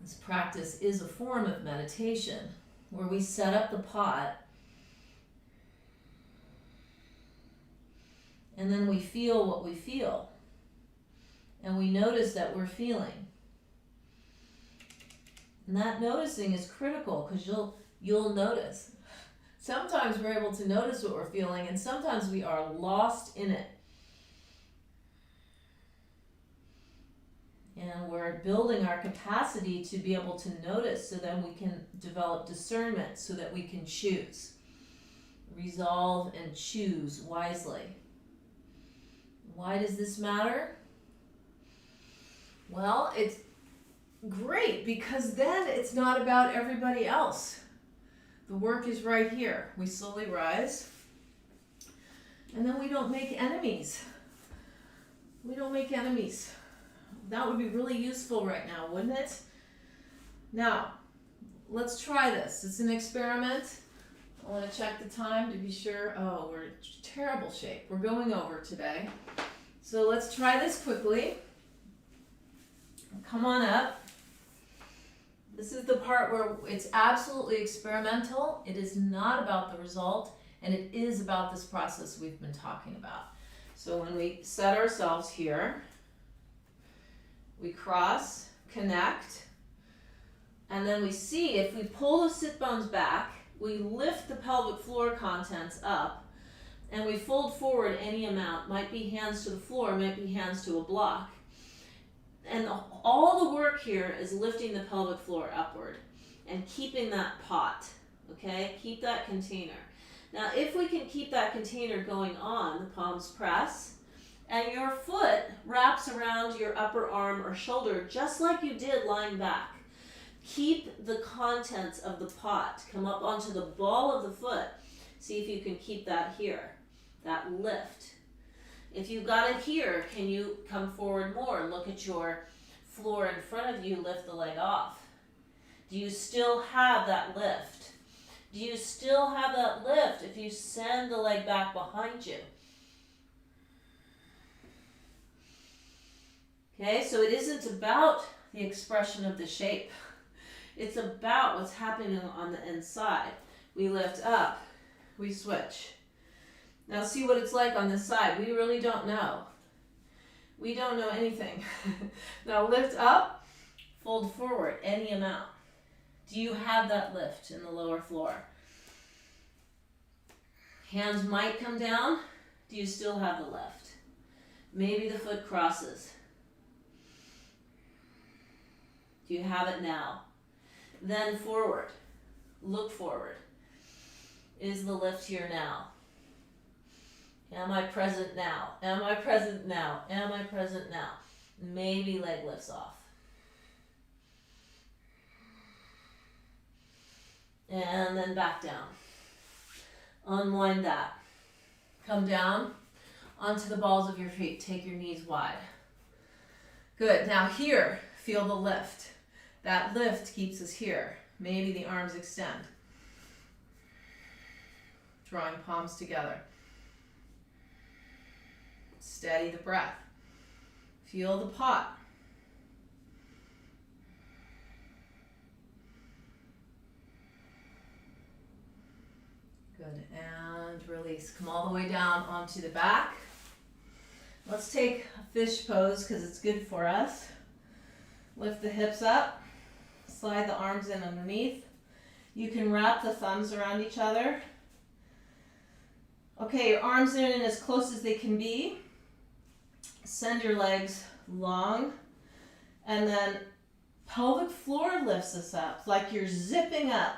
This practice is a form of meditation where we set up the pot and then we feel what we feel. And we notice that we're feeling. And that noticing is critical because you'll notice. Sometimes we're able to notice what we're feeling, and sometimes we are lost in it. And we're building our capacity to be able to notice so then we can develop discernment so that we can choose. Resolve and choose wisely. Why does this matter? Well, it's great because then it's not about everybody else. The work is right here. We slowly rise. And then we don't make enemies. We don't make enemies. That would be really useful right now, wouldn't it? Now, let's try this. It's an experiment. I want to check the time to be sure. Oh, we're in terrible shape. We're going over today. So let's try this quickly. Come on up. This is the part where it's absolutely experimental. It is not about the result, and it is about this process we've been talking about. So when we set ourselves here, we cross, connect, and then we see if we pull the sit bones back, we lift the pelvic floor contents up, and we fold forward any amount. Might be hands to the floor, might be hands to a block. And all the work here is lifting the pelvic floor upward and keeping that pot, okay? Keep that container. Now, if we can keep that container going on, the palms press, and your foot wraps around your upper arm or shoulder just like you did lying back. Keep the contents of the pot. Come up onto the ball of the foot. See if you can keep that here, that lift. If you've got it here, can you come forward more? Look at your floor in front of you, lift the leg off. Do you still have that lift? Do you still have that lift if you send the leg back behind you? Okay, so it isn't about the expression of the shape. It's about what's happening on the inside. We lift up, we switch. Now see what it's like on this side. We really don't know. We don't know anything. Now lift up, fold forward any amount. Do you have that lift in the lower floor? Hands might come down. Do you still have the lift? Maybe the foot crosses. Do you have it now? Then forward. Look forward. Is the lift here now? Am I present now? Am I present now? Am I present now? Maybe leg lifts off. And then back down. Unwind that. Come down onto the balls of your feet. Take your knees wide. Good. Now here, feel the lift. That lift keeps us here. Maybe the arms extend. Drawing palms together. Steady the breath. Feel the pot. Good, and release. Come all the way down onto the back. Let's take a fish pose because it's good for us. Lift the hips up. Slide the arms in underneath. You can wrap the thumbs around each other. Okay, your arms are in as close as they can be. Send your legs long. And then pelvic floor lifts us up like you're zipping up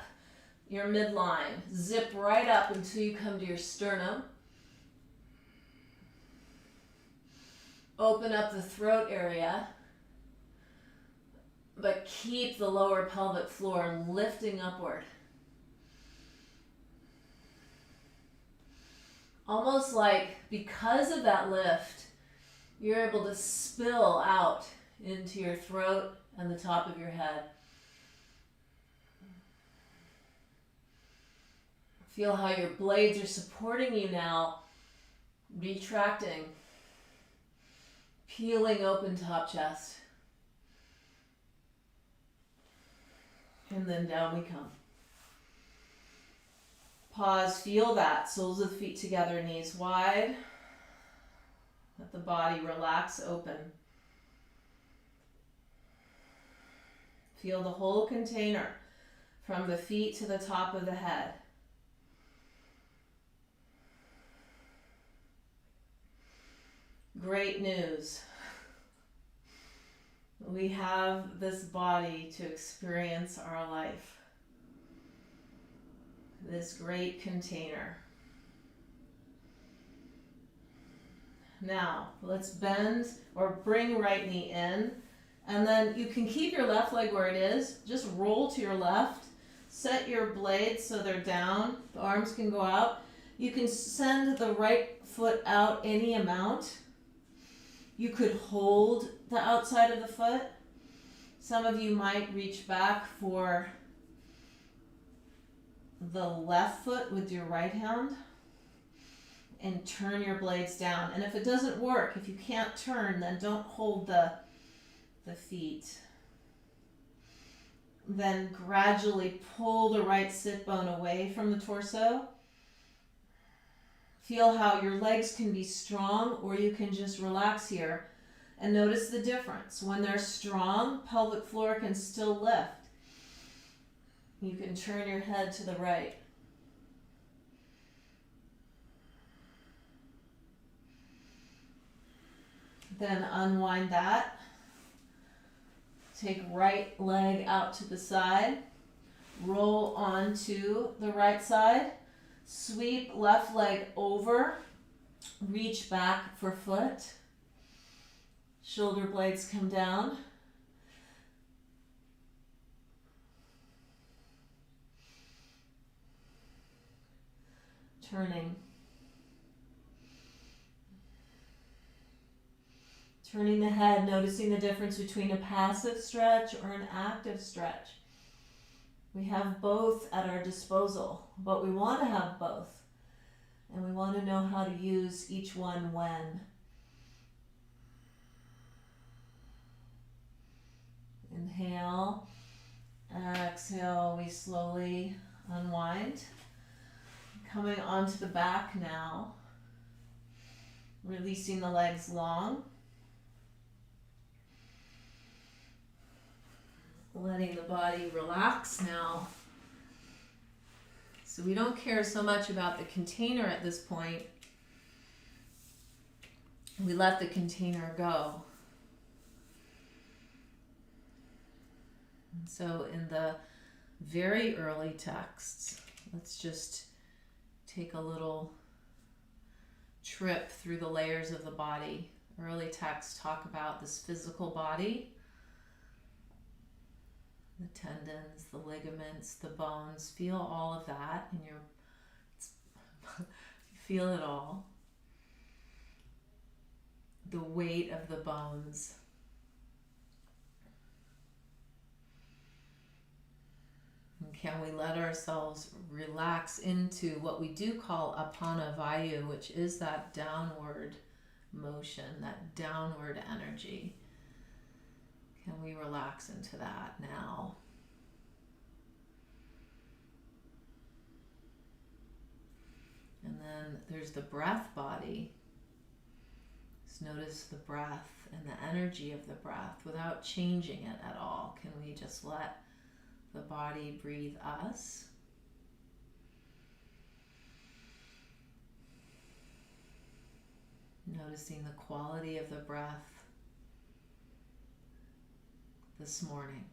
your midline. Zip right up until you come to your sternum. Open up the throat area, but keep the lower pelvic floor lifting upward. Almost like because of that lift, you're able to spill out into your throat and the top of your head. Feel how your blades are supporting you now, retracting, peeling open top chest. And then down we come. Pause, feel that. Soles of the feet together, knees wide. Let the body relax, open. Feel the whole container from the feet to the top of the head. Great news. We have this body to experience our life. This great container. Now, let's bend or bring right knee in, and then you can keep your left leg where it is. Just roll to your left. Set your blades so they're down. The arms can go out. You can send the right foot out any amount. You could hold the outside of the foot. Some of you might reach back for the left foot with your right hand and turn your blades down. And if it doesn't work, if you can't turn, then don't hold the feet. Then gradually pull the right sit bone away from the torso. Feel how your legs can be strong, or you can just relax here and notice the difference. When they're strong, pelvic floor can still lift. You can turn your head to the right. Then unwind that. Take right leg out to the side. Roll onto the right side. Sweep left leg over. Reach back for foot. Shoulder blades come down. Turning. Turning the head, noticing the difference between a passive stretch or an active stretch. We have both at our disposal, but we want to have both. And we want to know how to use each one when. Inhale. Exhale, we slowly unwind. Coming onto the back now. Releasing the legs long. Letting the body relax now. So we don't care so much about the container at this point. We let the container go. And so in the very early texts, let's just take a little trip through the layers of the body. Early texts talk about this physical body. The tendons, the ligaments, the bones. Feel all of that in your, feel it all. The weight of the bones. And can we let ourselves relax into what we do call apana vayu, which is that downward motion, that downward energy. Can we relax into that now? And then there's the breath body. Just notice the breath and the energy of the breath without changing it at all. Can we just let the body breathe us? Noticing the quality of the breath this morning.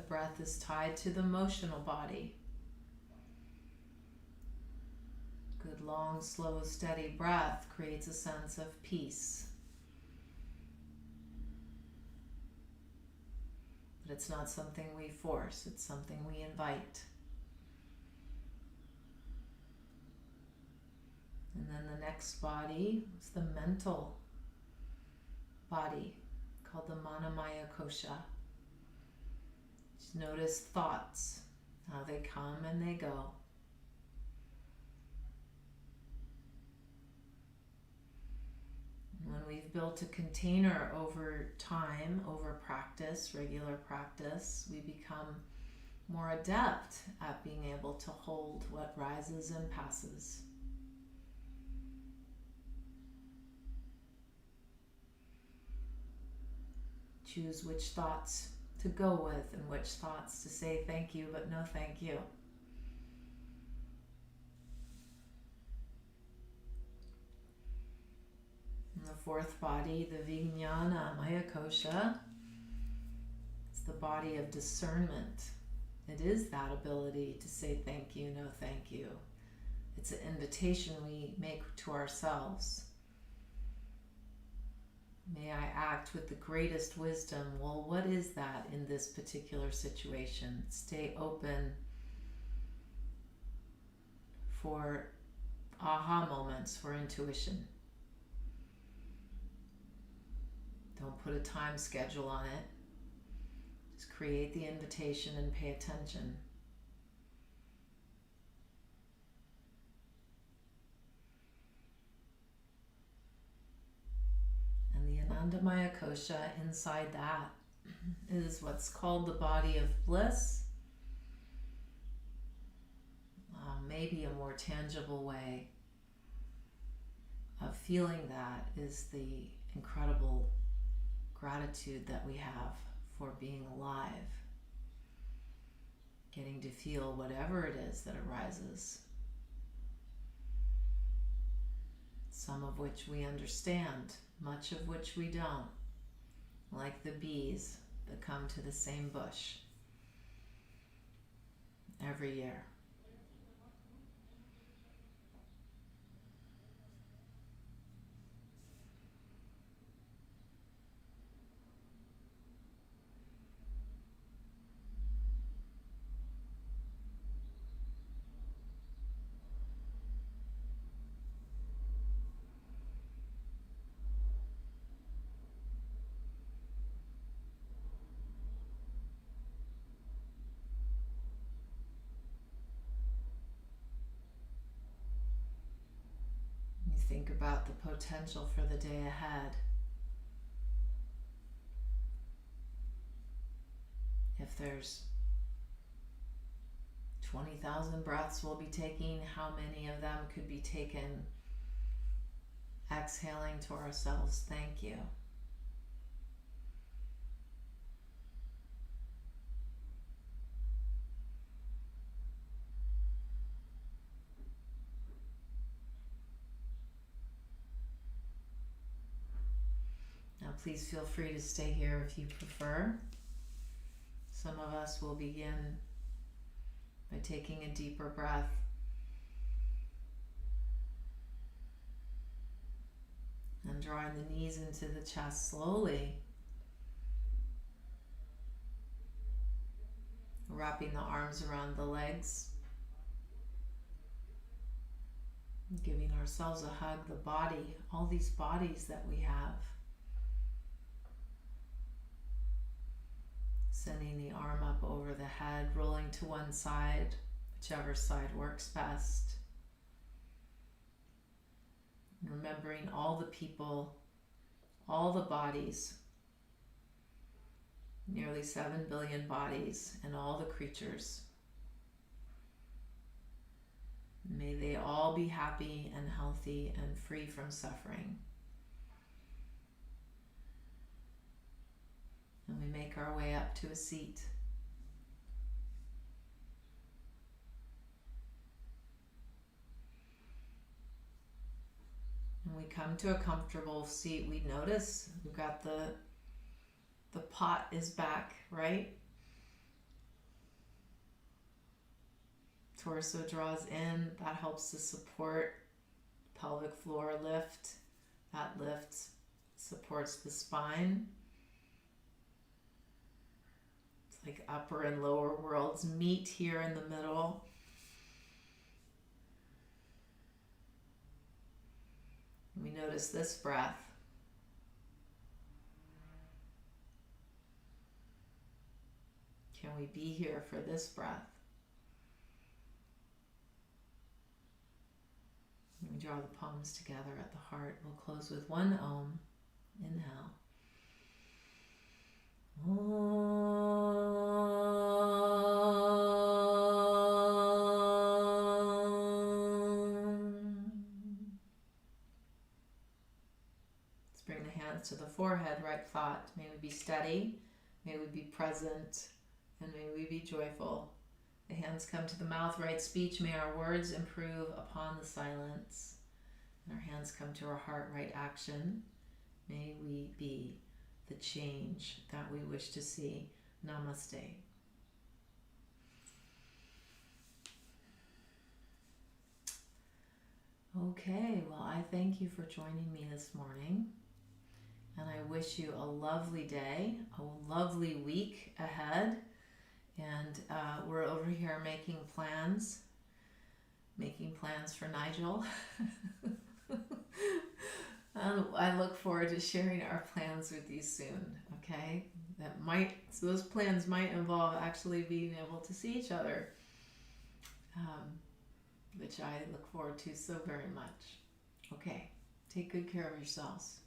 breath is tied to the emotional body. Good, long, slow, steady breath creates a sense of peace. But it's not something we force, it's something we invite. And then the next body is the mental body, called the Manamaya Kosha. Just notice thoughts, how they come and they go. When we've built a container over time, over practice, regular practice, we become more adept at being able to hold what rises and passes. Choose which thoughts to go with and which thoughts to say thank you, but no thank you. And the fourth body, the Vijnana Maya Kosha, it's the body of discernment. It is that ability to say thank you, no thank you. It's an invitation we make to ourselves. May I act with the greatest wisdom. Well, what is that in this particular situation? Stay open for aha moments, for intuition. Don't put a time schedule on it. Just create the invitation and pay attention. And the Anandamaya Kosha, inside that is what's called the body of bliss. Maybe a more tangible way of feeling that is the incredible gratitude that we have for being alive, getting to feel whatever it is that arises, some of which we understand, much of which we don't, like the bees that come to the same bush every year. Think about the potential for the day ahead. If there's 20,000 breaths we'll be taking, how many of them could be taken exhaling to ourselves, thank you. Now please feel free to stay here if you prefer. Some of us will begin by taking a deeper breath. And drawing the knees into the chest slowly. Wrapping the arms around the legs. Giving ourselves a hug, the body, all these bodies that we have. Sending the arm up over the head, rolling to one side, whichever side works best. Remembering all the people, all the bodies, nearly 7 billion bodies, and all the creatures. May they all be happy and healthy and free from suffering. And we make our way up to a seat. And we come to a comfortable seat. We notice we've got the pot is back, right? Torso draws in. That helps to support pelvic floor lift. That lifts, supports the spine. It's like upper and lower worlds meet here in the middle. We notice this breath. Can we be here for this breath? We draw the palms together at the heart. We'll close with one Om. Inhale. Let's bring the hands to the forehead, right thought. May we be steady, may we be present, and may we be joyful. The hands come to the mouth, right speech. May our words improve upon the silence. And our hands come to our heart, right action. May we be the change that we wish to see. Namaste. Okay, well, I thank you for joining me this morning. And I wish you a lovely day, a lovely week ahead. And we're over here making plans for Nigel. I look forward to sharing our plans with you soon, okay? So those plans might involve actually being able to see each other, which I look forward to so very much. Okay, take good care of yourselves.